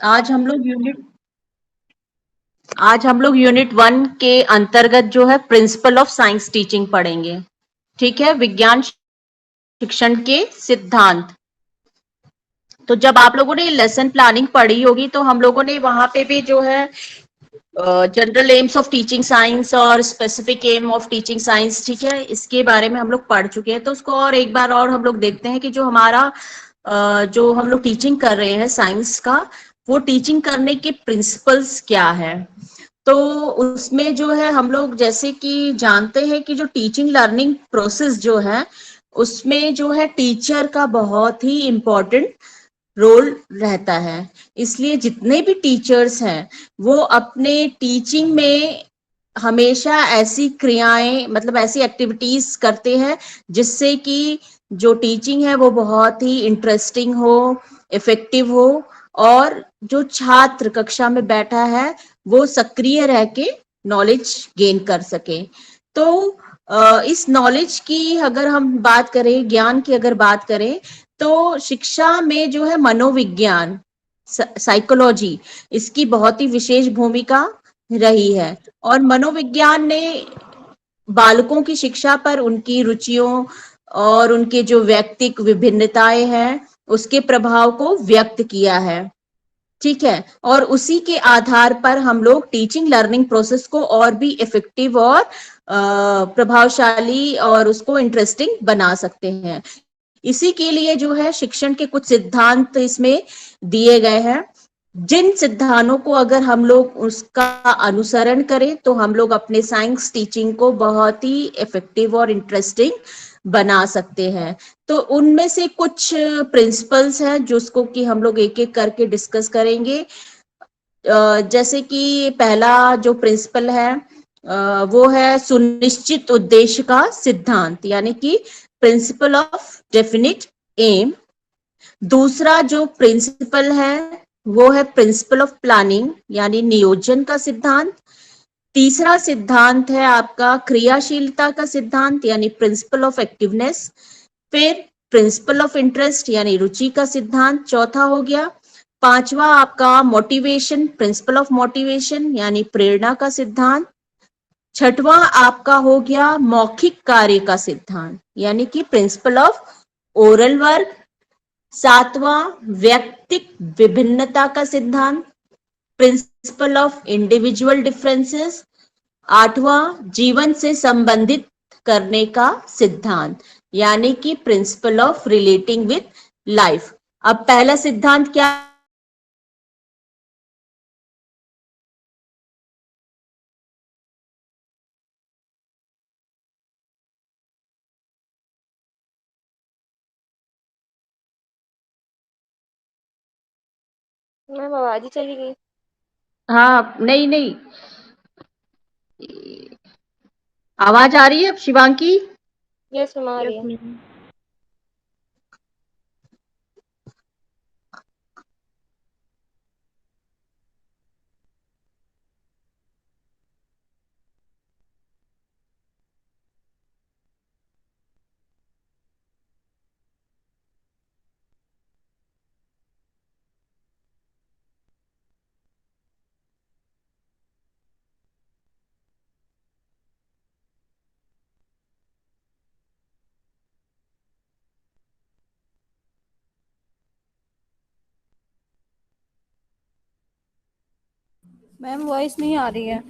आज हम लोग यूनिट आज हम लोग यूनिट 1 के अंतर्गत जो है प्रिंसिपल ऑफ साइंस टीचिंग पढ़ेंगे। ठीक है, विज्ञान शिक्षण के सिद्धांत। तो जब आप लोगों ने लेसन प्लानिंग पढ़ी होगी तो हम लोगों ने वहां पे भी जो है general aims of teaching science और specific aim of teaching science, ठीक है, इसके बारे में हम लोग पढ़ चुके हैं। तो उसको और एक बार और हम लोग देखते हैं कि जो हमारा जो हम लोग टीचिंग कर रहे हैं साइंस का, वो टीचिंग करने के प्रिंसिपल्स क्या है। तो उसमें जो है हम लोग जैसे कि जानते हैं कि जो टीचिंग लर्निंग प्रोसेस जो है उसमें जो है टीचर का बहुत ही इम्पोर्टेंट रोल रहता है। इसलिए जितने भी टीचर्स हैं वो अपने टीचिंग में हमेशा ऐसी क्रियाएं मतलब ऐसी एक्टिविटीज करते हैं जिससे कि जो टीचिंग है वो बहुत ही इंटरेस्टिंग हो, इफेक्टिव हो, और जो छात्र कक्षा में बैठा है वो सक्रिय रह के नॉलेज गेन कर सके। तो इस नॉलेज की अगर हम बात करें, ज्ञान की अगर बात करें, तो शिक्षा में जो है मनोविज्ञान, साइकोलॉजी, इसकी बहुत ही विशेष भूमिका रही है। और मनोविज्ञान ने बालकों की शिक्षा पर उनकी रुचियों और उनके जो व्यक्तिक विभिन्नताएं हैं उसके प्रभाव को व्यक्त किया है। ठीक है, और उसी के आधार पर हम लोग टीचिंग लर्निंग प्रोसेस को और भी इफेक्टिव और प्रभावशाली और उसको इंटरेस्टिंग बना सकते हैं। इसी के लिए जो है शिक्षण के कुछ सिद्धांत इसमें दिए गए हैं, जिन सिद्धांतों को अगर हम लोग उसका अनुसरण करें तो हम लोग अपने साइंस टीचिंग को बहुत ही इफेक्टिव और इंटरेस्टिंग बना सकते हैं। तो उनमें से कुछ प्रिंसिपल्स हैं जिसको कि हम लोग एक एक करके डिस्कस करेंगे। जैसे कि पहला जो प्रिंसिपल है वो है सुनिश्चित उद्देश्य का सिद्धांत, यानी कि प्रिंसिपल ऑफ डेफिनिट एम। दूसरा जो प्रिंसिपल है वो है प्रिंसिपल ऑफ प्लानिंग यानी नियोजन का सिद्धांत। तीसरा सिद्धांत है आपका क्रियाशीलता का सिद्धांत यानी प्रिंसिपल ऑफ एक्टिवनेस। फिर प्रिंसिपल ऑफ इंटरेस्ट यानी रुचि का सिद्धांत चौथा हो गया। पांचवा आपका मोटिवेशन, प्रिंसिपल ऑफ मोटिवेशन यानी प्रेरणा का सिद्धांत। छठवां आपका हो गया मौखिक कार्य का सिद्धांत यानी कि प्रिंसिपल ऑफ ओरल वर्क। सातवां व्यक्तिक विभिन्नता का सिद्धांत, प्रिंसिपल ऑफ इंडिविजुअल डिफरेंसेस। आठवां जीवन से संबंधित करने का सिद्धांत यानी कि principle of relating with life. अब पहला सिद्धांत क्या मैम आवाज ही चली गई। हाँ, नहीं नहीं, आवाज आ रही है अब शिवांकी? यस मैम आ रही है। मैम वॉइस नहीं आ रही है।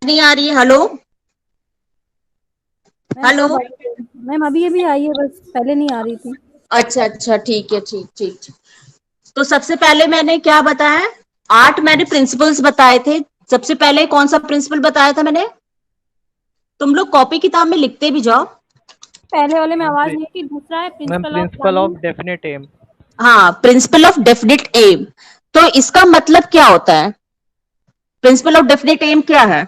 नहीं आ रही है? Hello ma'am hello. अब आई है। मैम अभी अभी आई है, बस पहले नहीं आ रही थी। अच्छा अच्छा, ठीक है, ठीक ठीक ठीक। तो सबसे पहले मैंने क्या बताया? 8 मैंने प्रिंसिपल्स बताए थे। सबसे पहले कौन सा प्रिंसिपल बताया था मैंने? तुम लोग कॉपी किताब में लिखते भी जाओ। पहले वाले में मैम आवाज नहीं थी, दूसरा है ma'am principle of principle of planning. Definite aim. हाँ, प्रिंसिपल ऑफ डेफिनिट एम। तो इसका मतलब क्या होता है? प्रिंसिपल ऑफ डेफिनिट एम क्या है?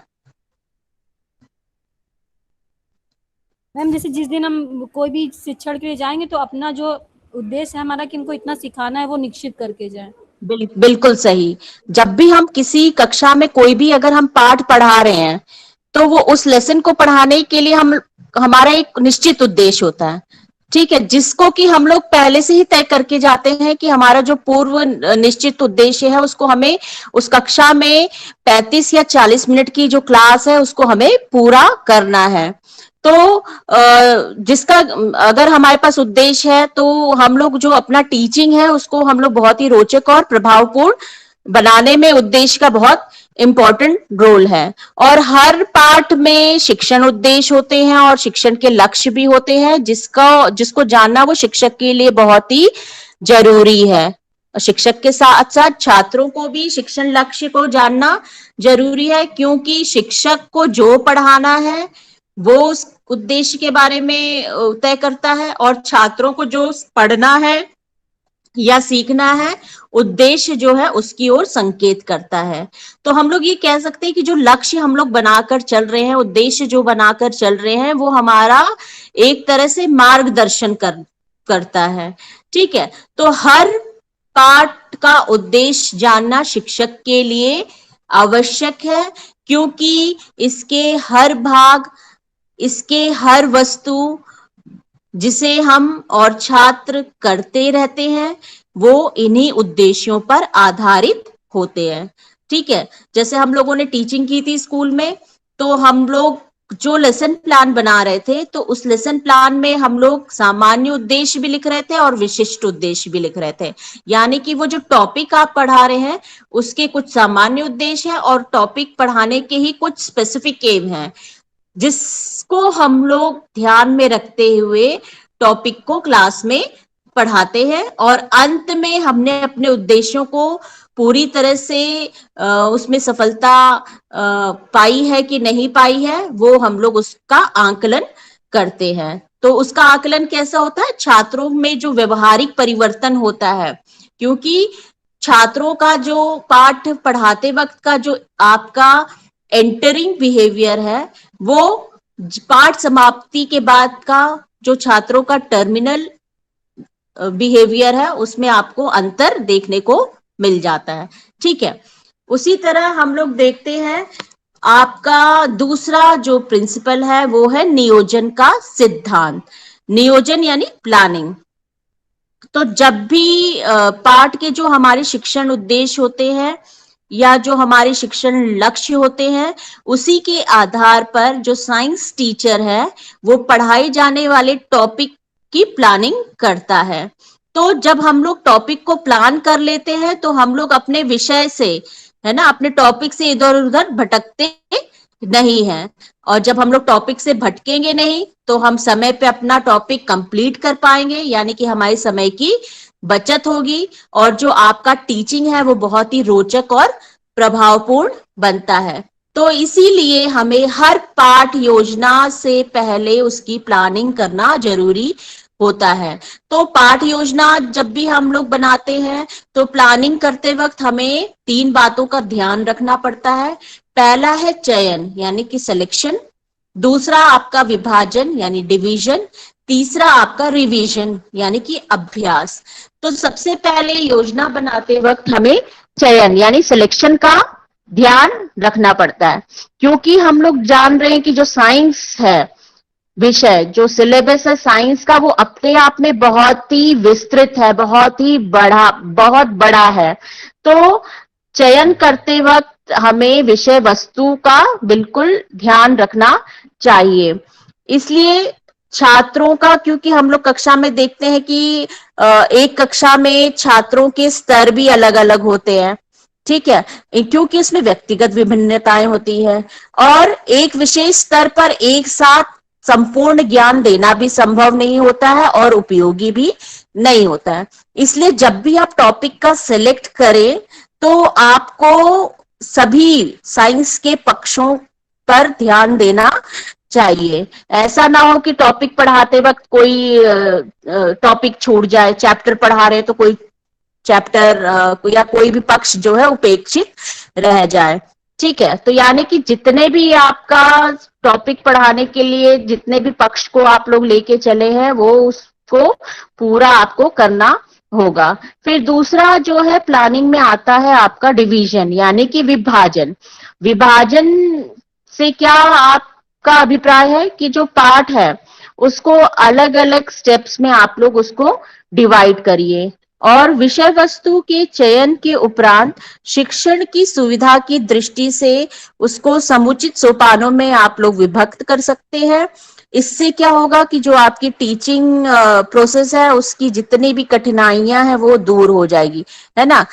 मैम जैसे जिस दिन हम कोई भी शिक्षण के लिए जाएंगे तो अपना जो उद्देश्य है हमारा कि इनको इतना सिखाना है वो निश्चित करके जाए। बिल्कुल सही। जब भी हम किसी कक्षा में कोई भी अगर हम पाठ पढ़ा रहे हैं, तो वो उस लेसन को पढ़ाने के लिए हमारा एक निश्चित उद्देश्य होता है। ठीक है, जिसको कि हम लोग पहले से ही तय करके जाते हैं कि हमारा जो पूर्व निश्चित उद्देश्य है उसको हमें उस कक्षा में 35 या 40 मिनट की जो क्लास है उसको हमें पूरा करना है। तो जिसका अगर हमारे पास उद्देश्य है तो हम लोग जो अपना टीचिंग है उसको हम लोग बहुत ही रोचक और प्रभावपूर्ण बनाने में उद्देश्य का बहुत इंपॉर्टेंट रोल है। और हर पाठ में शिक्षण उद्देश्य होते हैं और शिक्षण के लक्ष्य भी होते हैं, जिसको जानना वो शिक्षक के लिए बहुत ही जरूरी है। शिक्षक के साथ साथ छात्रों को भी शिक्षण लक्ष्य को जानना जरूरी है, क्योंकि शिक्षक को जो पढ़ाना है वो उस उद्देश्य के बारे में तय करता है, और छात्रों को जो पढ़ना है या सीखना है उद्देश्य जो है उसकी ओर संकेत करता है। तो हम लोग ये कह सकते हैं कि जो लक्ष्य हम लोग बनाकर चल रहे हैं, उद्देश्य जो बनाकर चल रहे हैं, वो हमारा एक तरह से मार्गदर्शन करता है। ठीक है, तो हर पाठ का उद्देश्य जानना शिक्षक के लिए आवश्यक है, क्योंकि इसके हर वस्तु जिसे हम और छात्र करते रहते हैं वो इन्हीं उद्देश्यों पर आधारित होते हैं। ठीक है, जैसे हम लोगों ने टीचिंग की थी स्कूल में, तो हम लोग जो लेसन प्लान बना रहे थे तो उस लेसन प्लान में हम लोग सामान्य उद्देश्य भी लिख रहे थे और विशिष्ट उद्देश्य भी लिख रहे थे। यानी कि वो जो टॉपिक आप पढ़ा रहे हैं उसके कुछ सामान्य उद्देश्य है और टॉपिक पढ़ाने के ही कुछ स्पेसिफिक एम है, जिसको हम लोग ध्यान में रखते हुए टॉपिक को क्लास में पढ़ाते हैं। और अंत में हमने अपने उद्देश्यों को पूरी तरह से उसमें सफलता पाई है कि नहीं पाई है, वो हम लोग उसका आकलन करते हैं। तो उसका आकलन कैसा होता है? छात्रों में जो व्यवहारिक परिवर्तन होता है, क्योंकि छात्रों का जो पाठ पढ़ाते वक्त का जो आपका एंटरिंग बिहेवियर है, वो पाठ समाप्ति के बाद का जो छात्रों का टर्मिनल बिहेवियर है उसमें आपको अंतर देखने को मिल जाता है। ठीक है, उसी तरह हम लोग देखते हैं आपका दूसरा जो प्रिंसिपल है वो है नियोजन का सिद्धांत। नियोजन यानी प्लानिंग। तो जब भी पाठ के जो हमारे शिक्षण उद्देश्य होते हैं या जो हमारे शिक्षण लक्ष्य होते हैं, उसी के आधार पर जो साइंस टीचर है वो पढ़ाए जाने वाले टॉपिक की प्लानिंग करता है। तो जब हम लोग टॉपिक को प्लान कर लेते हैं तो हम लोग अपने विषय से, है ना, अपने टॉपिक से इधर उधर भटकते नहीं है। और जब हम लोग टॉपिक से भटकेंगे नहीं तो हम समय पे अपना टॉपिक कंप्लीट कर पाएंगे, यानी कि हमारे समय की बचत होगी और जो आपका टीचिंग है वो बहुत ही रोचक और प्रभावपूर्ण बनता है। तो इसीलिए हमें हर पाठ योजना से पहले उसकी प्लानिंग करना जरूरी होता है। तो पाठ योजना जब भी हम लोग बनाते हैं तो प्लानिंग करते वक्त हमें 3 बातों का ध्यान रखना पड़ता है। पहला है चयन यानी कि सिलेक्शन, दूसरा आपका विभाजन यानी डिवीजन, तीसरा आपका रिवीजन यानी कि अभ्यास। तो सबसे पहले योजना बनाते वक्त हमें चयन यानी सिलेक्शन का ध्यान रखना पड़ता है, क्योंकि हम लोग जान रहे हैं कि जो साइंस है विषय, जो सिलेबस है साइंस का, वो अपने आप में बहुत ही विस्तृत है, बहुत बड़ा है। तो चयन करते वक्त हमें विषय वस्तु का बिल्कुल ध्यान रखना चाहिए। इसलिए छात्रों का, क्योंकि हम लोग कक्षा में देखते हैं कि एक कक्षा में छात्रों के स्तर भी अलग अलग होते हैं, ठीक है, क्योंकि इसमें व्यक्तिगत विभिन्नताएं होती है और एक विशेष स्तर पर एक साथ संपूर्ण ज्ञान देना भी संभव नहीं होता है और उपयोगी भी नहीं होता है। इसलिए जब भी आप टॉपिक का सिलेक्ट करें तो आपको सभी साइंस के पक्षों पर ध्यान देना चाहिए। ऐसा ना हो कि टॉपिक पढ़ाते वक्त कोई टॉपिक छूट जाए, चैप्टर पढ़ा रहे तो कोई चैप्टर या कोई भी पक्ष जो है उपेक्षित रह जाए। ठीक है, तो यानी कि जितने भी आपका टॉपिक पढ़ाने के लिए जितने भी पक्ष को आप लोग लेके चले हैं वो उसको पूरा आपको करना होगा। फिर दूसरा जो है प्लानिंग में आता है आपका डिवीजन यानी कि विभाजन। विभाजन से क्या आपका अभिप्राय है कि जो पाठ है उसको अलग अलग स्टेप्स में आप लोग उसको डिवाइड करिए और विषय वस्तु के चयन के उपरांत शिक्षण की सुविधा की दृष्टि से उसको समुचित सोपानों में आप लोग विभक्त कर सकते हैं। इससे क्या होगा कि जो आपकी टीचिंग प्रोसेस है उसकी जितनी भी कठिनाइयां हैं वो दूर हो जाएगी, है ना।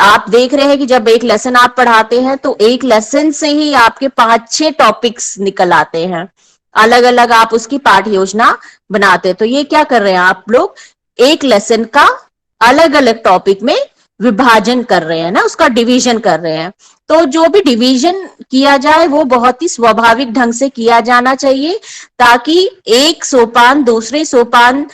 आप देख रहे हैं कि जब एक लेसन आप पढ़ाते हैं तो एक लेसन से ही आपके 5-6 टॉपिक्स निकल आते हैं, अलग अलग आप उसकी पाठ योजना बनाते हैं। तो ये क्या कर रहे हैं आप लोग, एक लेसन का अलग अलग टॉपिक में विभाजन कर रहे हैं ना, उसका डिवीजन कर रहे हैं। तो जो भी डिवीजन किया जाए वो बहुत ही स्वाभाविक ढंग से किया जाना चाहिए ताकि एक सोपान दूसरे सोपान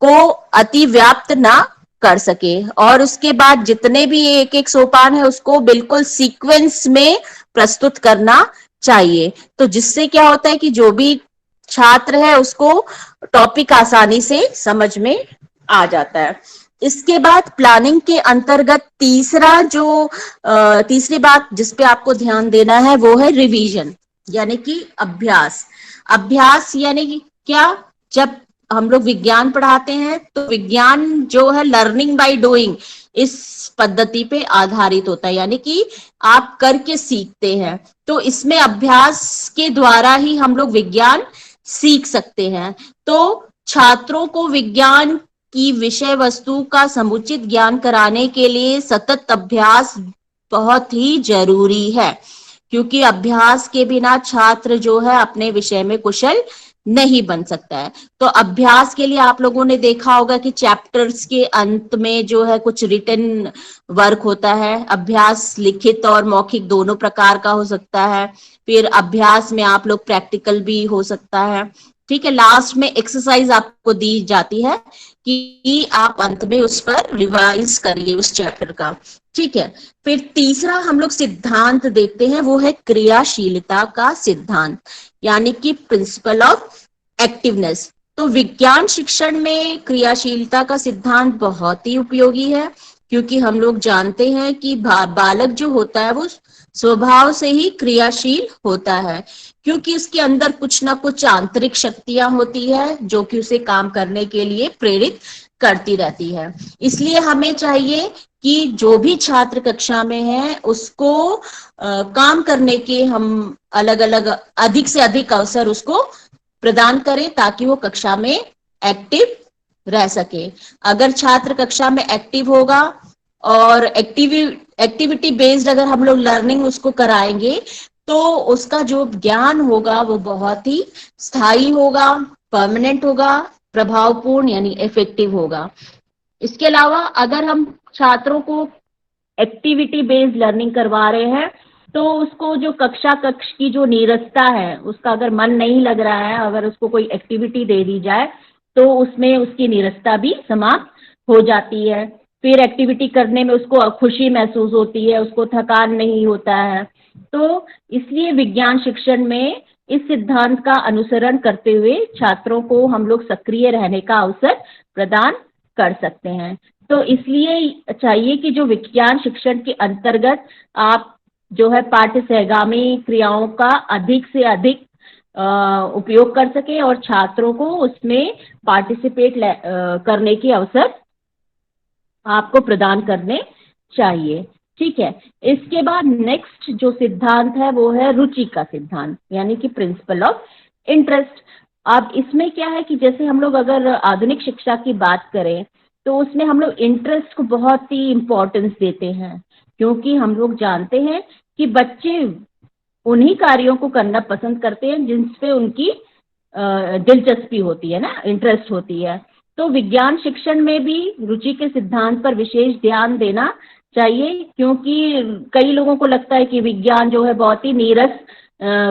को अति व्याप्त ना कर सके और उसके बाद जितने भी एक एक सोपान है उसको बिल्कुल सीक्वेंस में प्रस्तुत करना चाहिए। तो जिससे क्या होता है कि जो भी छात्र है उसको टॉपिक आसानी से समझ में आ जाता है। इसके बाद प्लानिंग के अंतर्गत तीसरी बात जिस पे आपको ध्यान देना है वो है रिवीजन यानी कि अभ्यास। अभ्यास यानी कि क्या, जब हम लोग विज्ञान पढ़ाते हैं तो विज्ञान जो है लर्निंग बाय डूइंग इस पद्धति पे आधारित होता है, यानी कि आप करके सीखते हैं। तो इसमें अभ्यास के द्वारा ही हम लोग विज्ञान सीख सकते हैं। तो छात्रों को विज्ञान की विषय वस्तु का समुचित ज्ञान कराने के लिए सतत अभ्यास बहुत ही जरूरी है, क्योंकि अभ्यास के बिना छात्र जो है अपने विषय में कुशल नहीं बन सकता है। तो अभ्यास के लिए आप लोगों ने देखा होगा कि चैप्टर्स के अंत में जो है कुछ रिटन वर्क होता है। अभ्यास लिखित और मौखिक दोनों प्रकार का हो सकता है। फिर अभ्यास में आप लोग प्रैक्टिकल भी हो सकता है। ठीक है, लास्ट में एक्सरसाइज आपको दी जाती है कि आप अंत में उस पर रिवाइज करिए उस चैप्टर का। ठीक है, फिर तीसरा हम लोग सिद्धांत देखते हैं, वो है क्रियाशीलता का सिद्धांत यानी कि प्रिंसिपल ऑफ एक्टिवनेस। तो विज्ञान शिक्षण में क्रियाशीलता का सिद्धांत बहुत ही उपयोगी है, क्योंकि हम लोग जानते हैं कि बालक जो होता है वो स्वभाव से ही क्रियाशील होता है, क्योंकि उसके अंदर कुछ ना कुछ आंतरिक शक्तियां होती है जो कि उसे काम करने के लिए प्रेरित करती रहती है। इसलिए हमें चाहिए कि जो भी छात्र कक्षा में है उसको काम करने के हम अलग अलग अधिक से अधिक अवसर उसको प्रदान करें ताकि वो कक्षा में एक्टिव रह सके। अगर छात्र कक्षा में एक्टिव होगा और एक्टिविटी बेस्ड अगर हम लोग लर्निंग उसको कराएंगे तो उसका जो ज्ञान होगा वो बहुत ही स्थायी होगा, परमानेंट होगा, प्रभावपूर्ण यानी इफेक्टिव होगा। इसके अलावा अगर हम छात्रों को एक्टिविटी बेस्ड लर्निंग करवा रहे हैं तो उसको जो कक्ष की जो नीरसता है उसका अगर मन नहीं लग रहा है, अगर उसको कोई एक्टिविटी दे दी जाए तो उसमें उसकी नीरसता भी समाप्त हो जाती है। फिर एक्टिविटी करने में उसको खुशी महसूस होती है, उसको थकान नहीं होता है। तो इसलिए विज्ञान शिक्षण में इस सिद्धांत का अनुसरण करते हुए छात्रों को हम लोग सक्रिय रहने का अवसर प्रदान कर सकते हैं। तो इसलिए चाहिए कि जो विज्ञान शिक्षण के अंतर्गत आप जो है पाठ्य सहगामी क्रियाओं का अधिक से अधिक उपयोग कर सके और छात्रों को उसमें पार्टिसिपेट करने के अवसर आपको प्रदान करने चाहिए। ठीक है, इसके बाद नेक्स्ट जो सिद्धांत है वो है रुचि का सिद्धांत यानी कि प्रिंसिपल ऑफ इंटरेस्ट। अब इसमें क्या है कि जैसे हम लोग अगर आधुनिक शिक्षा की बात करें तो उसमें हम लोग इंटरेस्ट को बहुत ही इम्पोर्टेंस देते हैं, क्योंकि हम लोग जानते हैं कि बच्चे उन्हीं कार्यों को करना पसंद करते हैं जिनसे उनकी दिलचस्पी होती है ना, इंटरेस्ट होती है। तो विज्ञान शिक्षण में भी रुचि के सिद्धांत पर विशेष ध्यान देना चाहिए, क्योंकि कई लोगों को लगता है कि विज्ञान जो है बहुत ही नीरस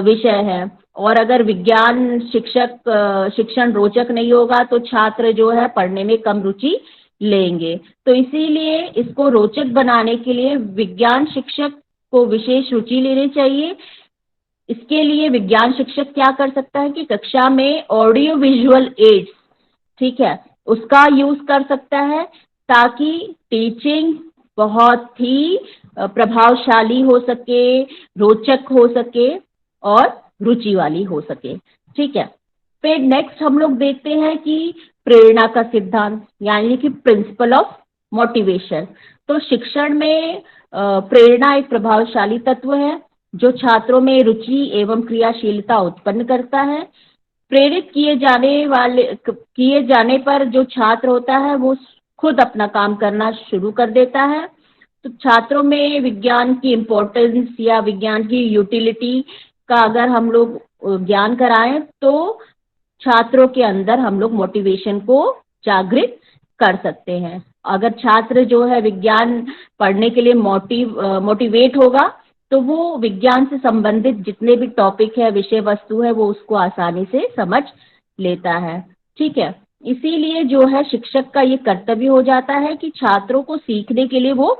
विषय है, और अगर विज्ञान शिक्षण रोचक नहीं होगा तो छात्र जो है पढ़ने में कम रुचि लेंगे। तो इसीलिए इसको रोचक बनाने के लिए विज्ञान शिक्षक को विशेष रुचि लेनी चाहिए। इसके लिए विज्ञान शिक्षक क्या कर सकता है कि कक्षा में ऑडियो विजुअल एड्स, ठीक है, उसका यूज कर सकता है, ताकि टीचिंग बहुत ही प्रभावशाली हो सके, रोचक हो सके और रुचि वाली हो सके। ठीक है, फिर नेक्स्ट हम लोग देखते हैं कि प्रेरणा का सिद्धांत, यानी कि प्रिंसिपल ऑफ मोटिवेशन। तो शिक्षण में प्रेरणा एक प्रभावशाली तत्व है जो छात्रों में रुचि एवं क्रियाशीलता उत्पन्न करता है। प्रेरित किए जाने पर जो छात्र होता है वो खुद अपना काम करना शुरू कर देता है। तो छात्रों में विज्ञान की इम्पोर्टेंस या विज्ञान की यूटिलिटी का अगर हम लोग ज्ञान कराएं तो छात्रों के अंदर हम लोग मोटिवेशन को जागृत कर सकते हैं। अगर छात्र जो है विज्ञान पढ़ने के लिए मोटिवेट होगा तो वो विज्ञान से संबंधित जितने भी टॉपिक है, विषय वस्तु है, वो उसको आसानी से समझ लेता है। ठीक है, इसीलिए जो है शिक्षक का ये कर्तव्य हो जाता है कि छात्रों को सीखने के लिए वो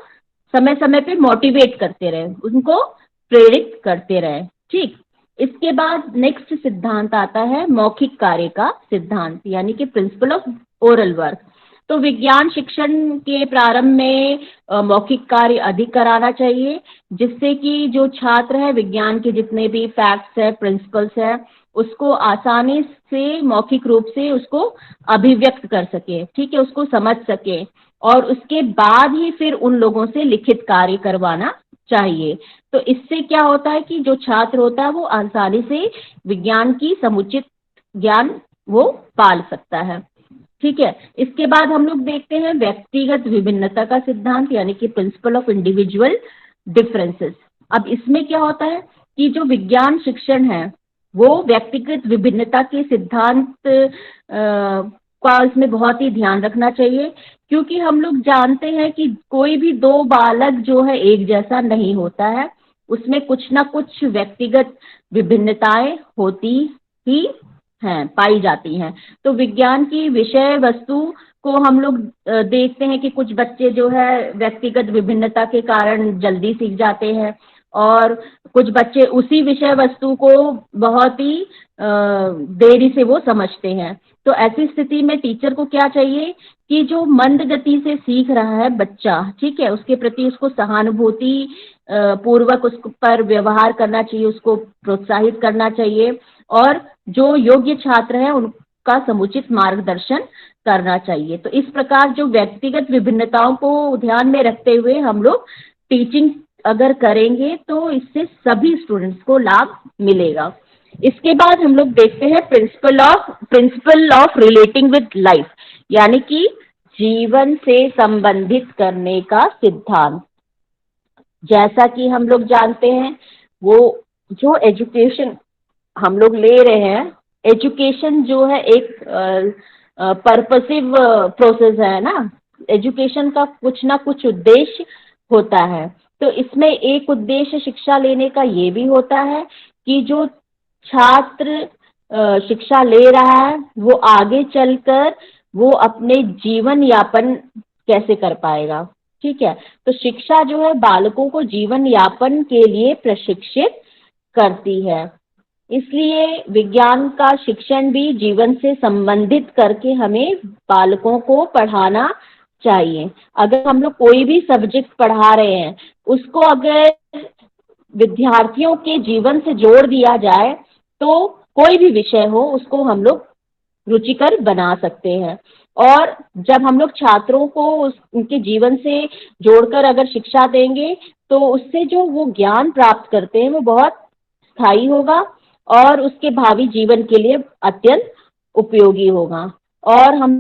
समय समय पे मोटिवेट करते रहे, उनको प्रेरित करते रहे। ठीक, इसके बाद नेक्स्ट सिद्धांत आता है मौखिक कार्य का सिद्धांत, यानी कि प्रिंसिपल ऑफ ओरल वर्क। तो विज्ञान शिक्षण के प्रारंभ में मौखिक कार्य अधिक कराना चाहिए, जिससे कि जो छात्र है विज्ञान के जितने भी फैक्ट्स है, प्रिंसिपल्स है, उसको आसानी से मौखिक रूप से उसको अभिव्यक्त कर सके, ठीक है, उसको समझ सके, और उसके बाद ही फिर उन लोगों से लिखित कार्य करवाना चाहिए। तो इससे क्या होता है कि जो छात्र होता है वो आसानी से विज्ञान की समुचित ज्ञान वो पाल सकता है। ठीक है, इसके बाद हम लोग देखते हैं व्यक्तिगत विभिन्नता का सिद्धांत, यानी कि प्रिंसिपल ऑफ इंडिविजुअल डिफरेंसेस। अब इसमें क्या होता है कि जो विज्ञान शिक्षण है वो व्यक्तिगत विभिन्नता के सिद्धांत का इसमें बहुत ही ध्यान रखना चाहिए, क्योंकि हम लोग जानते हैं कि कोई भी दो बालक जो है एक जैसा नहीं होता है, उसमें कुछ ना कुछ व्यक्तिगत विभिन्नताएं होती ही हैं, पाई जाती हैं। तो विज्ञान की विषय वस्तु को हम लोग देखते हैं कि कुछ बच्चे जो है व्यक्तिगत विभिन्नता के कारण जल्दी सीख जाते हैं, और कुछ बच्चे उसी विषय वस्तु को बहुत ही देरी से वो समझते हैं। तो ऐसी स्थिति में टीचर को क्या चाहिए कि जो मंद गति से सीख रहा है बच्चा, ठीक है, उसके प्रति उसको सहानुभूति पूर्वक उस पर व्यवहार करना चाहिए, उसको प्रोत्साहित करना चाहिए, और जो योग्य छात्र हैं उनका समुचित मार्गदर्शन करना चाहिए। तो इस प्रकार जो व्यक्तिगत विभिन्नताओं को ध्यान में रखते हुए हम लोग टीचिंग अगर करेंगे तो इससे सभी स्टूडेंट्स को लाभ मिलेगा। इसके बाद हम लोग देखते हैं principle of relating with life, यानी कि जीवन से संबंधित करने का सिद्धांत। जैसा कि हम लोग जानते हैं वो जो एजुकेशन हम लोग ले रहे हैं, एजुकेशन जो है एक पर्पसिव प्रोसेस है ना, एजुकेशन का कुछ ना कुछ उद्देश्य होता है। तो इसमें एक उद्देश्य शिक्षा लेने का ये भी होता है कि जो छात्र शिक्षा ले रहा है वो आगे चलकर वो अपने जीवन यापन कैसे कर पाएगा। ठीक है, तो शिक्षा जो है बालकों को जीवन यापन के लिए प्रशिक्षित करती है। इसलिए विज्ञान का शिक्षण भी जीवन से संबंधित करके हमें बालकों को पढ़ाना चाहिए। अगर हम लोग कोई भी सब्जेक्ट पढ़ा रहे हैं उसको अगर विद्यार्थियों के जीवन से जोड़ दिया जाए तो कोई भी विषय हो उसको हम लोग रुचिकर बना सकते हैं। और जब हम लोग छात्रों को उनके जीवन से जोड़कर अगर शिक्षा देंगे तो उससे जो वो ज्ञान प्राप्त करते हैं वो बहुत स्थायी होगा और उसके भावी जीवन के लिए अत्यंत उपयोगी होगा। और हम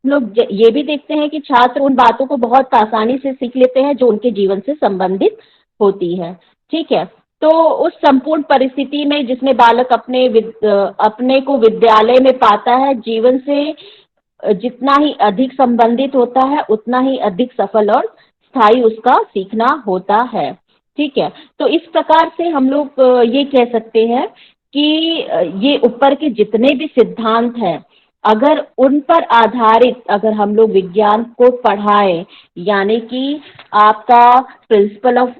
लोग ये भी देखते हैं कि छात्र उन बातों को बहुत आसानी से सीख लेते हैं जो उनके जीवन से संबंधित होती है। ठीक है, तो उस संपूर्ण परिस्थिति में जिसमें बालक अपने को विद्यालय में पाता है, जीवन से जितना ही अधिक संबंधित होता है उतना ही अधिक सफल और स्थायी उसका सीखना होता है। ठीक है, तो इस प्रकार से हम लोग ये कह सकते हैं कि ये ऊपर के जितने भी सिद्धांत हैं, अगर उन पर आधारित अगर हम लोग विज्ञान को पढ़ाएं, यानी कि आपका principle of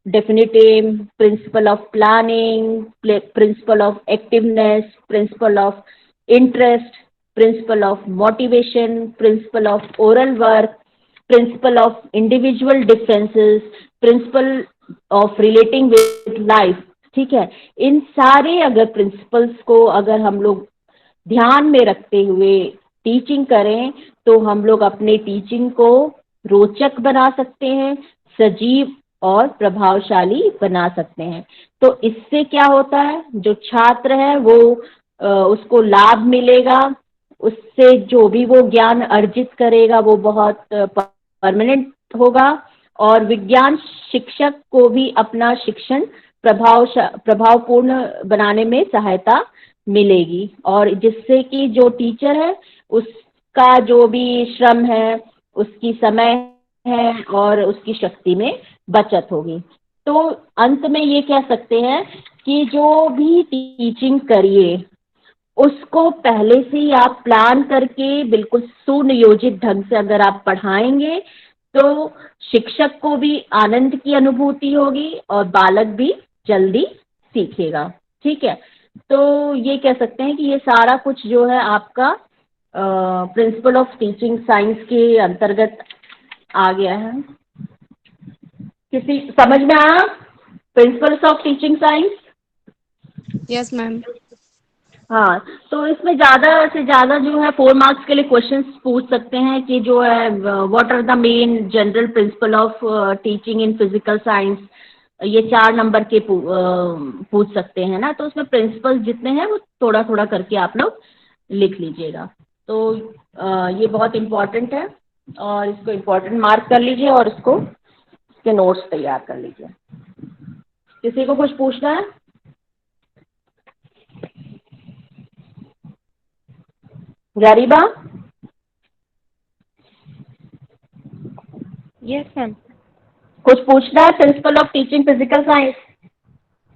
definitive, principal of planning, principle of activeness, principle of interest, principle of motivation, principle of oral work, principle of individual differences, principle of relating with life. ठीक है, इन सारे अगर प्रिंसिपल्स को अगर हम लोग ध्यान में रखते हुए टीचिंग करें तो हम लोग अपने टीचिंग को रोचक बना सकते हैं, सजीव और प्रभावशाली बना सकते हैं। तो इससे क्या होता है, जो छात्र है वो उसको लाभ मिलेगा, उससे जो भी वो ज्ञान अर्जित करेगा वो बहुत परमानेंट होगा, और विज्ञान शिक्षक को भी अपना शिक्षण प्रभावपूर्ण बनाने में सहायता मिलेगी, और जिससे कि जो टीचर है उसका जो भी श्रम है, उसकी समय है और उसकी शक्ति में बचत होगी। तो अंत में ये कह सकते हैं कि जो भी टीचिंग करिए उसको पहले से ही आप प्लान करके बिल्कुल सुनियोजित ढंग से अगर आप पढ़ाएंगे तो शिक्षक को भी आनंद की अनुभूति होगी और बालक भी जल्दी सीखेगा। ठीक है, तो ये कह सकते हैं कि ये सारा कुछ जो है आपका प्रिंसिपल ऑफ टीचिंग साइंस के अंतर्गत आ गया है। किसी समझ में आया principles of teaching science? Yes ma'am. हाँ, तो इसमें ज्यादा से ज्यादा जो है 4 मार्क्स के लिए क्वेश्चंस पूछ सकते हैं कि जो है what are the main general principle of teaching in physical science, ये 4 नंबर के पूछ सकते हैं ना। तो उसमें प्रिंसिपल्स जितने हैं वो थोड़ा थोड़ा करके आप लोग लिख लीजिएगा। तो ये बहुत इम्पोर्टेंट है और इसको इम्पोर्टेंट मार्क कर लीजिए और इसके नोट्स तैयार कर लीजिए। किसी को कुछ पूछना है? गरीबा? Yes ma'am. कुछ पूछना है principle of teaching physical science?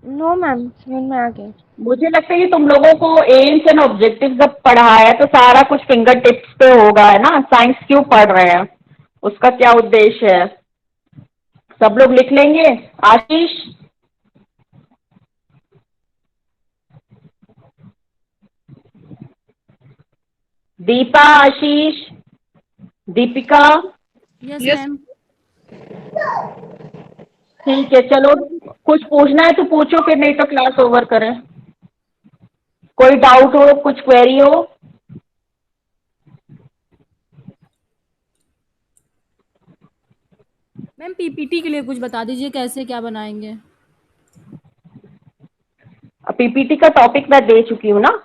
No ma'am, समझ में आ गया। मुझे लगता है कि तुम लोगों को एम्स एंड ऑब्जेक्टिव जब पढ़ा है तो सारा कुछ फिंगर टिप्स पे होगा, है ना। साइंस क्यों पढ़ रहे हैं, उसका क्या उद्देश्य है, सब लोग लिख लेंगे। Ashish? Deepa? Ashish? Deepika? Yes Yes. Ma'am. ठीक है, चलो कुछ पूछना है तो पूछो, फिर नहीं तो क्लास ओवर करें। कोई डाउट हो, कुछ क्वेरी हो? मैम पीपीटी के लिए कुछ बता दीजिए, कैसे क्या बनाएंगे। पीपीटी का टॉपिक मैं दे चुकी हूँ ना,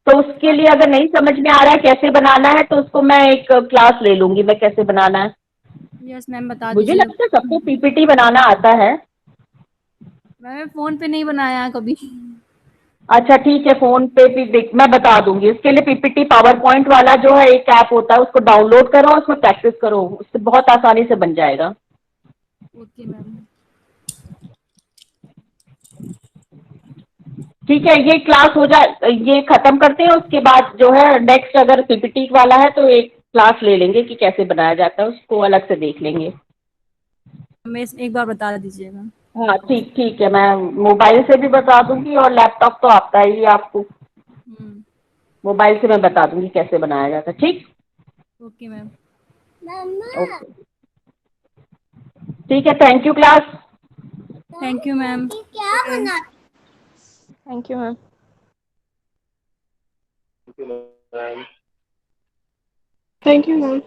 तो उसके लिए अगर नहीं समझ में आ रहा है कैसे बनाना है तो उसको मैं एक क्लास ले लूंगी, मैं कैसे बनाना है। यस मैम, बता मुझे दीजिए। लगता है सबको पीपीटी बनाना आता है। मैम फोन पे नहीं बनाया है कभी। अच्छा ठीक है, फोन पे भी मैं बता दूंगी। इसके लिए पीपीटी पावर पॉइंट वाला जो है एक ऐप होता है, उसको डाउनलोड करो, उसमें प्रैक्टिस करो, उससे बहुत आसानी से बन जाएगा। Okay ma'am. ठीक है, ये क्लास हो जाए, ये खत्म करते हैं, उसके बाद जो है नेक्स्ट अगर पीपीटी वाला है तो एक क्लास ले लेंगे कि कैसे बनाया जाता है, उसको अलग से देख लेंगे। हमें एक बार बता दीजिएगा। हाँ ठीक ठीक है, मैं मोबाइल से भी बता दूंगी और लैपटॉप तो आता ही है आपको, मोबाइल से मैं बता दूंगी कैसे बनाया जाता है। ठीक, ओके मैम। ओके, ठीक है, thank you class. Thank you ma'am. Thank you ma'am. Thank you ma'am.